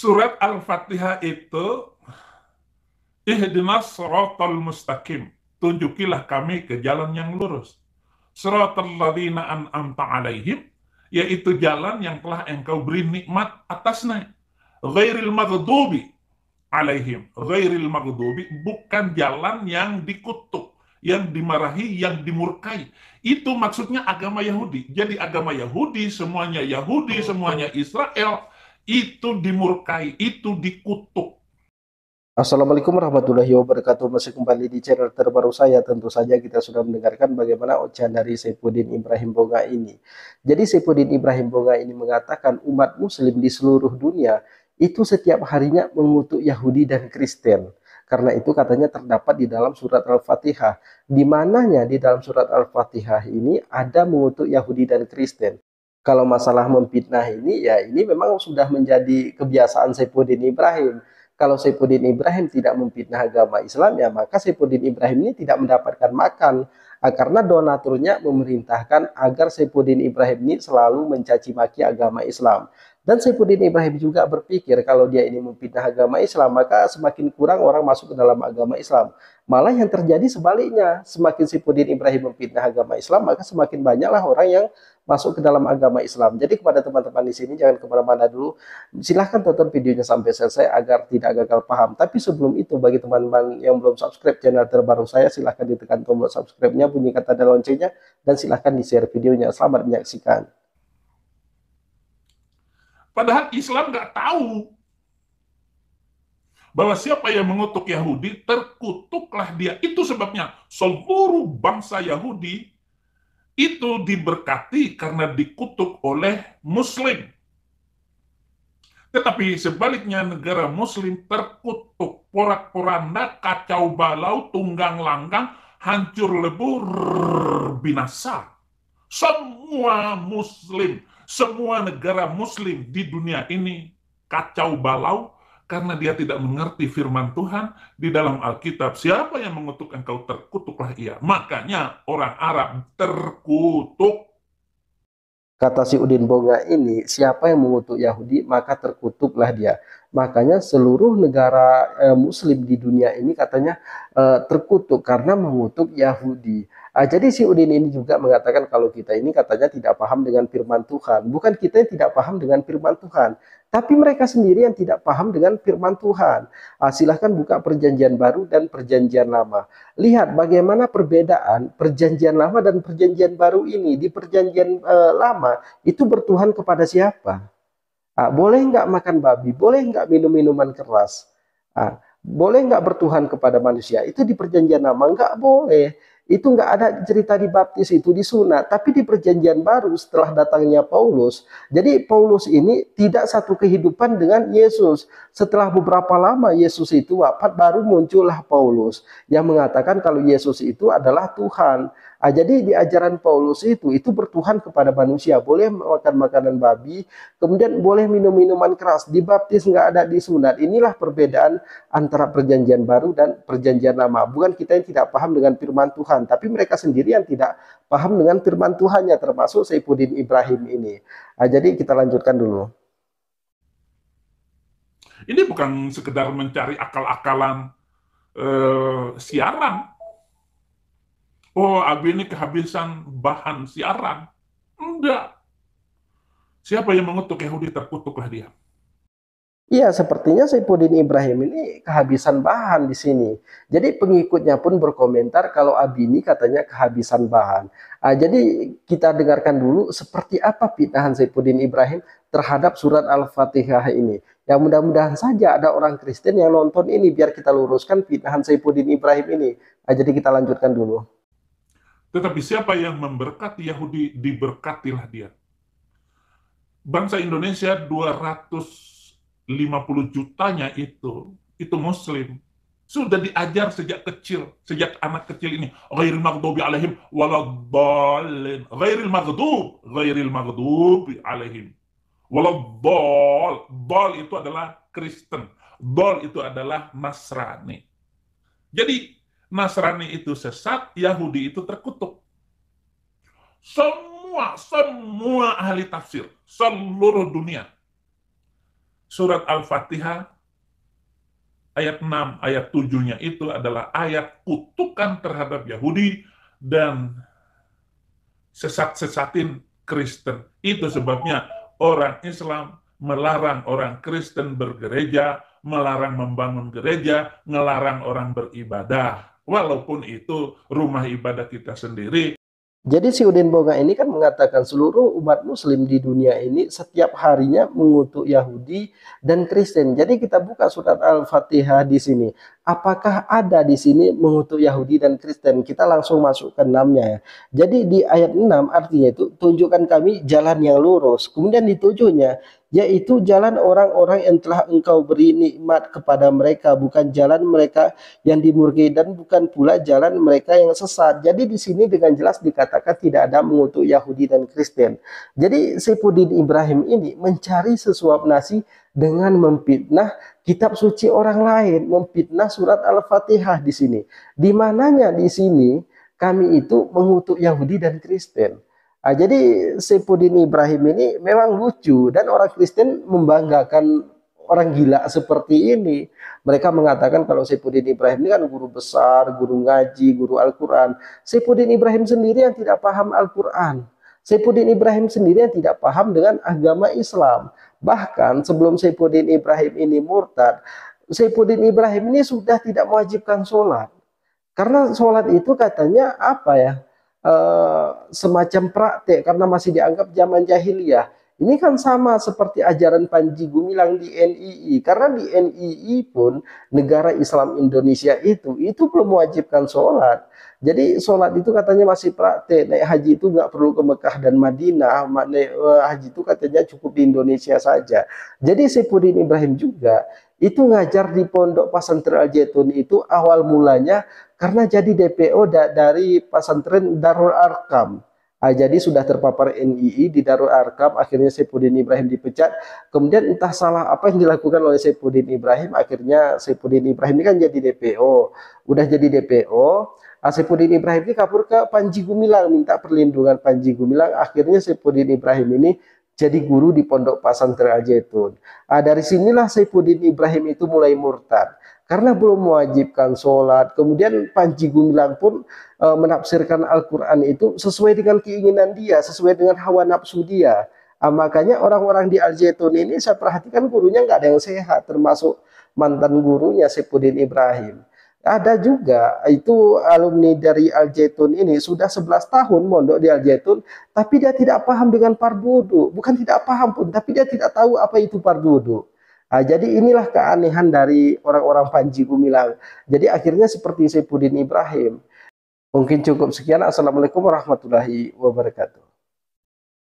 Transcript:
Surat Al-Fatihah itu ihdinas siratal mustaqim. Tunjukilah kami ke jalan yang lurus. Siratal ladzina an'amta alaihim, yaitu jalan yang telah engkau beri nikmat atasnya. Ghairil maghdubi alaihim. Ghairil maghdubi, bukan jalan yang dikutuk, yang dimarahi, yang dimurkai. Itu maksudnya agama Yahudi. Jadi agama Yahudi, semuanya Israel, itu dimurkai, itu dikutuk. Assalamualaikum warahmatullahi wabarakatuh. Masih kembali di channel terbaru saya. Tentu saja kita sudah mendengarkan bagaimana ocehan dari Saifuddin Ibrahim Boga ini. Jadi Saifuddin Ibrahim Boga ini mengatakan umat muslim di seluruh dunia itu setiap harinya mengutuk Yahudi dan Kristen. Karena itu katanya terdapat di dalam surat Al-Fatihah. Di mananya di dalam surat Al-Fatihah ini ada mengutuk Yahudi dan Kristen. Kalau masalah memfitnah ini, ya ini memang sudah menjadi kebiasaan Saifuddin Ibrahim. Kalau Saifuddin Ibrahim tidak memfitnah agama Islam, ya maka Saifuddin Ibrahim ini tidak mendapatkan makan. Karena donaturnya memerintahkan agar Saifuddin Ibrahim ini selalu mencaci maki agama Islam. Dan Saifuddin Ibrahim juga berpikir kalau dia ini memfitnah agama Islam, maka semakin kurang orang masuk ke dalam agama Islam. Malah yang terjadi sebaliknya, semakin Saifuddin Ibrahim memfitnah agama Islam, maka semakin banyaklah orang yang masuk ke dalam agama Islam. Jadi kepada teman-teman di sini jangan kemana-mana dulu. Silahkan tonton videonya sampai selesai agar tidak gagal paham. Tapi sebelum itu, bagi teman-teman yang belum subscribe channel terbaru saya, silahkan ditekan tombol subscribe-nya, bunyikan tanda loncengnya, dan silahkan di-share videonya. Selamat menyaksikan. Padahal Islam nggak tahu bahwa siapa yang mengutuk Yahudi, terkutuklah dia. Itu sebabnya seluruh bangsa Yahudi itu diberkati karena dikutuk oleh Muslim. Tetapi sebaliknya negara Muslim terkutuk, porak-poranda, kacau balau, tunggang langgang, hancur lebur, binasa. Semua Muslim, semua negara Muslim di dunia ini kacau balau karena dia tidak mengerti firman Tuhan di dalam Alkitab. Siapa yang mengutuk engkau, terkutuklah ia. Makanya orang Arab terkutuk. Kata si Udin Boga ini, siapa yang mengutuk Yahudi, maka terkutuklah dia. Makanya seluruh negara Muslim di dunia ini katanya terkutuk karena mengutuk Yahudi. Jadi si Udin ini juga mengatakan kalau kita ini katanya tidak paham dengan firman Tuhan. Bukan kita yang tidak paham dengan firman Tuhan, tapi mereka sendiri yang tidak paham dengan firman Tuhan. Silahkan buka perjanjian baru dan perjanjian lama. Lihat bagaimana perbedaan perjanjian lama dan perjanjian baru ini. Di perjanjian lama itu bertuhan kepada siapa? Boleh nggak makan babi? Boleh nggak minum minuman keras? Boleh nggak bertuhan kepada manusia? Itu di perjanjian lama nggak boleh. Itu nggak ada cerita di baptis, itu disunat. Tapi di perjanjian baru setelah datangnya Paulus, jadi Paulus ini tidak satu kehidupan dengan Yesus. Setelah beberapa lama Yesus itu wafat, baru muncullah Paulus yang mengatakan kalau Yesus itu adalah Tuhan. Jadi di ajaran Paulus itu bertuhan kepada manusia. Boleh makan makanan babi, kemudian boleh minum minuman keras. Dibaptis nggak ada disunat. Inilah perbedaan antara perjanjian baru dan perjanjian lama. Bukan kita yang tidak paham dengan firman Tuhan, tapi mereka sendiri yang tidak paham dengan firman Tuhannya, termasuk Saifuddin Ibrahim ini. Jadi kita lanjutkan dulu. Ini bukan sekedar mencari akal-akalan siaran. Oh, Abi ini kehabisan bahan siaran. Enggak. Siapa yang mengutuk Yahudi, terkutuklah dia. Iya, sepertinya Saifuddin Ibrahim ini kehabisan bahan di sini. Jadi pengikutnya pun berkomentar kalau Abi ini katanya kehabisan bahan. Jadi kita dengarkan dulu seperti apa fitnahan Saifuddin Ibrahim terhadap surat Al-Fatihah ini. Yang mudah-mudahan saja ada orang Kristen yang nonton ini biar kita luruskan fitnahan Saifuddin Ibrahim ini. Jadi kita lanjutkan dulu. Tetapi siapa yang memberkati Yahudi, diberkatilah dia. Bangsa Indonesia 250 jutanya itu Muslim. Sudah diajar sejak kecil, sejak anak kecil ini. Ghairil maghdubi alaihim waladdallin. Ghairil maghdubi alaihim waladdall. Dal itu adalah Kristen. Dal itu adalah Nasrani. Jadi Nasrani itu sesat, Yahudi itu terkutuk. Semua ahli tafsir seluruh dunia surat Al-Fatihah ayat 6, ayat 7-nya itu adalah ayat kutukan terhadap Yahudi dan sesat-sesatin Kristen. Itu sebabnya orang Islam melarang orang Kristen bergereja, melarang membangun gereja, melarang orang beribadah. Walaupun itu rumah ibadah kita sendiri. Jadi si Udin Boga ini kan mengatakan seluruh umat muslim di dunia ini setiap harinya mengutuk Yahudi dan Kristen. Jadi kita buka surat Al-Fatihah di sini. Apakah ada di sini mengutuk Yahudi dan Kristen? Kita langsung masuk ke 6-nya ya. Jadi di ayat 6 artinya itu tunjukkan kami jalan yang lurus. Kemudian di 7-nya yaitu jalan orang-orang yang telah engkau beri nikmat kepada mereka, bukan jalan mereka yang dimurkai dan bukan pula jalan mereka yang sesat. Jadi di sini dengan jelas dikatakan tidak ada mengutuk Yahudi dan Kristen. Jadi Saifuddin Ibrahim ini mencari sesuap nasi dengan memfitnah kitab suci orang lain, memfitnah surat Al-Fatihah di sini. Di mananya di sini kami itu mengutuk Yahudi dan Kristen. Jadi Saifuddin Ibrahim ini memang lucu dan orang Kristen membanggakan orang gila seperti ini. Mereka mengatakan kalau Saifuddin Ibrahim ini kan guru besar, guru ngaji, guru Al-Quran. Saifuddin Ibrahim sendiri yang tidak paham Al-Quran. Saifuddin Ibrahim sendiri yang tidak paham dengan agama Islam. Bahkan sebelum Saifuddin Ibrahim ini murtad, Saifuddin Ibrahim ini sudah tidak mewajibkan sholat. Karena sholat itu katanya apa ya? Semacam praktek karena masih dianggap zaman jahiliyah. Ini kan sama seperti ajaran Panji Gumilang di NII. Karena di NII pun negara Islam Indonesia itu belum mewajibkan sholat. Jadi sholat itu katanya masih praktek. Naik haji itu nggak perlu ke Mekah dan Madinah. Naik haji itu katanya cukup di Indonesia saja. Jadi Saifuddin Ibrahim juga itu ngajar di Pondok Pesantren Al Zaitun itu awal mulanya karena jadi DPO dari pesantren Darul Arkam. Jadi sudah terpapar NII di Darul Arkam, akhirnya Saifuddin Ibrahim dipecat. Kemudian entah salah apa yang dilakukan oleh Saifuddin Ibrahim, akhirnya Saifuddin Ibrahim ini kan jadi DPO. Udah jadi DPO, Saifuddin Ibrahim ini kabur ke Panji Gumilang, minta perlindungan Panji Gumilang. Akhirnya Saifuddin Ibrahim ini jadi guru di Pondok Pesantren Al Zaitun. Dari sinilah Saifuddin Ibrahim itu mulai murtad. Karena belum mewajibkan sholat. Kemudian Panji Gumilang pun menafsirkan Al-Quran itu sesuai dengan keinginan dia, sesuai dengan hawa nafsu dia. Makanya orang-orang di Al Zaitun ini saya perhatikan gurunya nggak ada yang sehat, termasuk mantan gurunya Saifuddin Ibrahim. Ada juga itu alumni dari Al Zaitun ini sudah 11 tahun mondok di Al Zaitun, tapi dia tidak paham dengan fardhu wudu. Bukan tidak paham pun, tapi dia tidak tahu apa itu fardhu wudu. Jadi inilah keanehan dari orang-orang Panji Gumilang. Jadi akhirnya seperti Saifuddin Ibrahim. Mungkin cukup sekian. Assalamualaikum warahmatullahi wabarakatuh.